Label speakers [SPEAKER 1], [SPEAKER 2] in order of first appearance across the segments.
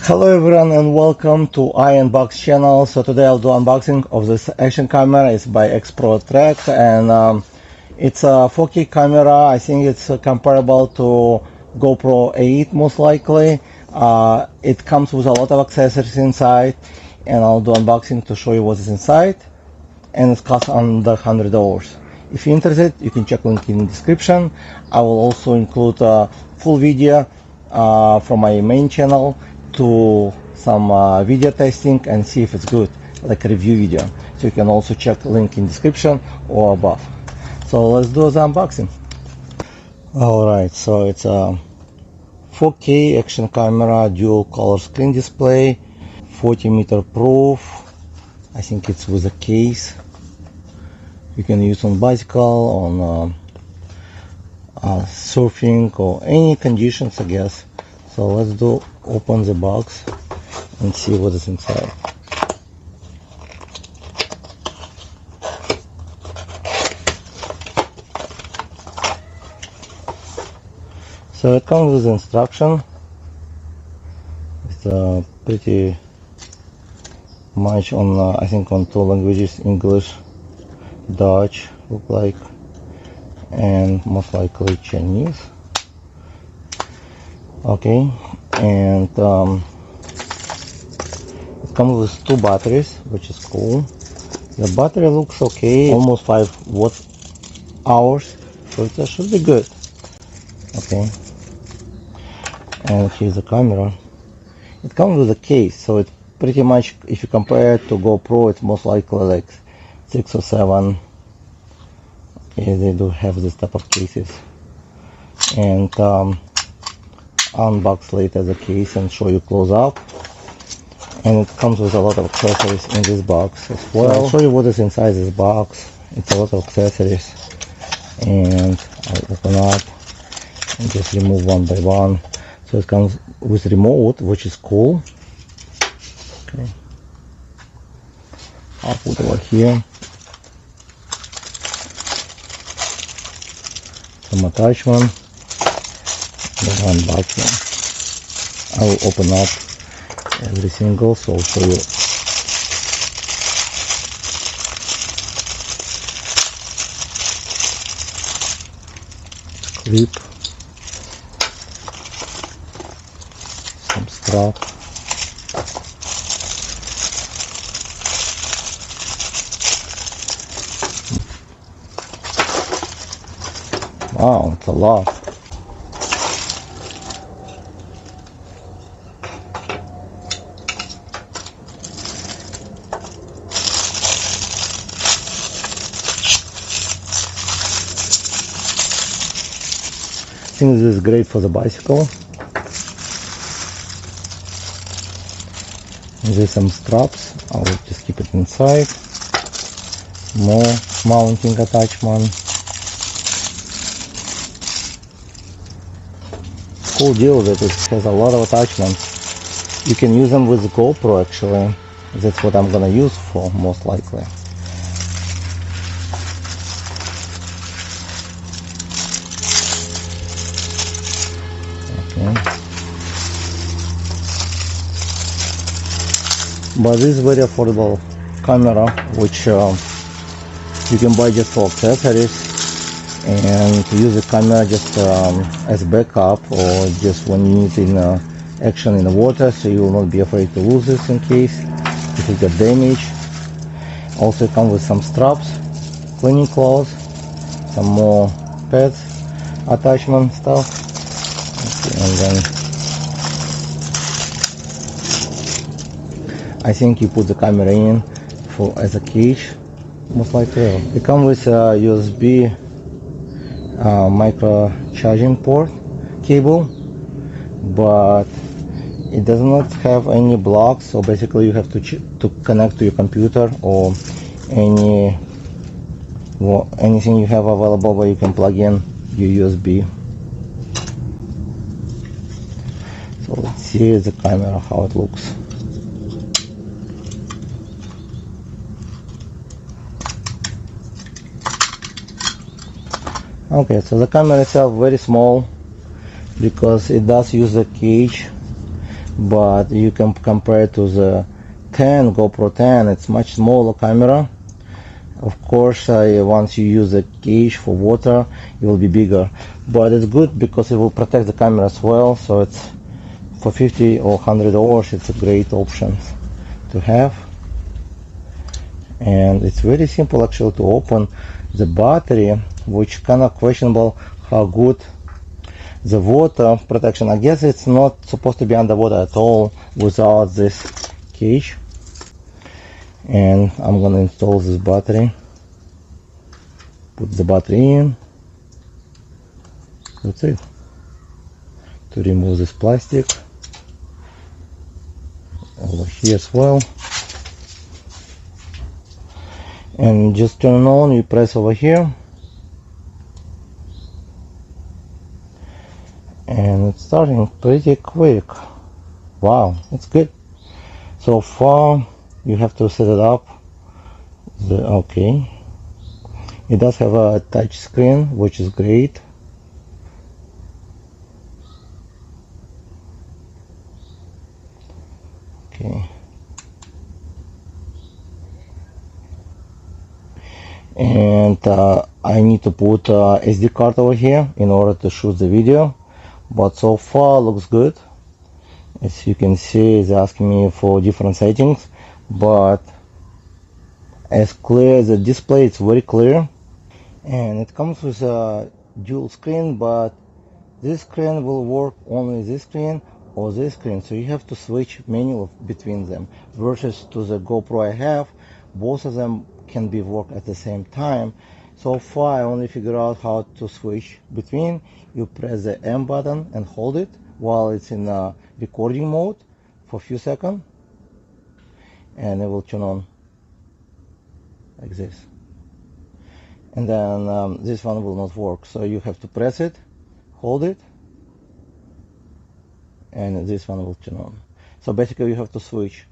[SPEAKER 1] Hello everyone and welcome to iUnbox channel. So today I'll do unboxing of this action camera. It's by Exprotrek and it's a 4K camera. I think it's comparable to GoPro 8 most likely. It comes with a lot of accessories inside and I'll do unboxing to show you what is inside, and it costs under $100. If you're interested, you can check link in the description. I will also include a full video from my main channel to some video testing and see if it's good, like a review video. So you can also check link in description or above. So let's do the unboxing. Alright, so it's a 4K action camera, dual color screen display, 40-meter proof. I think it's with a case. You can use on bicycle, on surfing, or any conditions, I guess. So let's open the box and see what is inside. So it comes with instruction. It's pretty much on I think on two languages, English, Dutch look like, and most likely Chinese. Okay, and it comes with two batteries, which is cool. The battery looks okay, almost 5 watt-hours, so it should be good. Okay, and here's the camera. It comes with a case, so it's pretty much, if you compare it to GoPro, it's most likely like 6 or 7. Okay, they do have this type of cases, and unbox later the case and show you close up. And it comes with a lot of accessories in this box as well. So I'll show you what is inside this box. It's a lot of accessories, and I'll open up and just remove one by one. So it comes with remote, which is cool. Okay, I'll put over here some attachment. Unboxing. I will open up every single, so I'll show you. Clip, some strap, wow, it's a lot. I think this is great for the bicycle. There's some straps. I will just keep it inside. More mounting attachment. Cool deal that it has a lot of attachments. You can use them with the GoPro actually. That's what I'm gonna use for most likely. But this is very affordable camera, which you can buy just for accessories and use the camera just as backup, or just when you need in action in the water, so you will not be afraid to lose this in case if it got damaged. Also it comes with some straps, cleaning cloths, some more pads, attachment stuff. Okay, and then I think you put the camera in as a case, most likely. It comes with a USB micro charging port cable, but it does not have any blocks. So basically, you have to connect to your computer or anything you have available where you can plug in your USB. So let's see the camera, how it looks. Okay, so the camera itself very small, because it does use a cage but you can compare it to the 10 GoPro 10. It's much smaller camera. Of course, once you use the cage for water, it will be bigger, but it's good because it will protect the camera as well. So it's for 50 or $100, it's a great option to have. And it's very simple actually to open the battery, which kind of questionable how good the water protection. I guess it's not supposed to be underwater at all without this cage. And I'm gonna install this battery, put the battery in. That's it. To remove this plastic over here as well, and just turn on. You press over here and it's starting pretty quick. Wow, it's good. So far you have to set it up. Okay, it does have a touch screen, which is great. Okay, and I need to put SD card over here in order to shoot the video, but so far looks good. As you can see, it's asking me for different settings, but as clear as the display, it's very clear. And it comes with a dual screen, but this screen will work only this screen or this screen, so you have to switch manually between them. Versus to the GoPro I have, both of them can be worked at the same time. So far I only figure out how to switch between. You press the M button and hold it while it's in recording mode for a few seconds, and it will turn on like this. And then this one will not work, so you have to press it, hold it, and this one will turn on. So basically you have to switch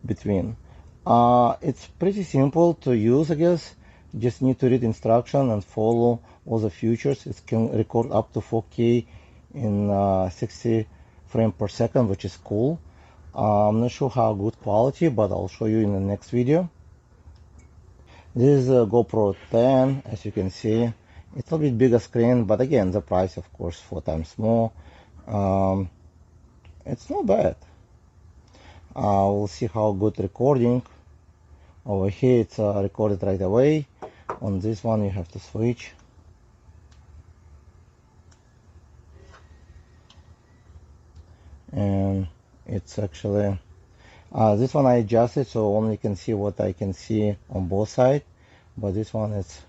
[SPEAKER 1] between. It's pretty simple to use, I guess. You just need to read instruction and follow all the features. It can record up to 4K in 60 frames per second, which is cool. I'm not sure how good quality, but I'll show you in the next video. This is a GoPro 10, as you can see. It's a bit bigger screen, but again, the price, of course, 4 times more. It's not bad. We'll see how good recording. Over here, it's recorded right away. On this one, you have to switch. And it's actually this one I adjusted so only can see what I can see on both sides, but this one is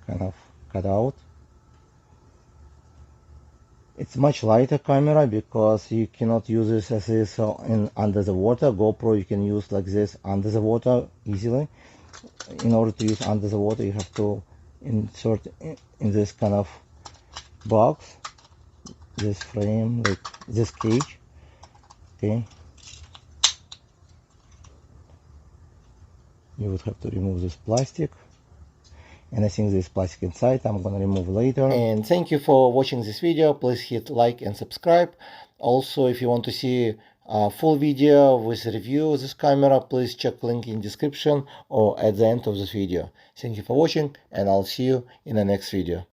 [SPEAKER 1] kind of cut out. It's much lighter camera because you cannot use this as this in under the water. GoPro you can use like this under the water easily. In order to use under the water, you have to insert in this kind of box, this frame, like this cage. Okay, you would have to remove this plastic, and I think this plastic inside I'm gonna remove later. And thank you for watching this video. Please hit like and subscribe. Also, if you want to see a full video with review of this camera, please check link in description or at the end of this video. Thank you for watching, and I'll see you in the next video.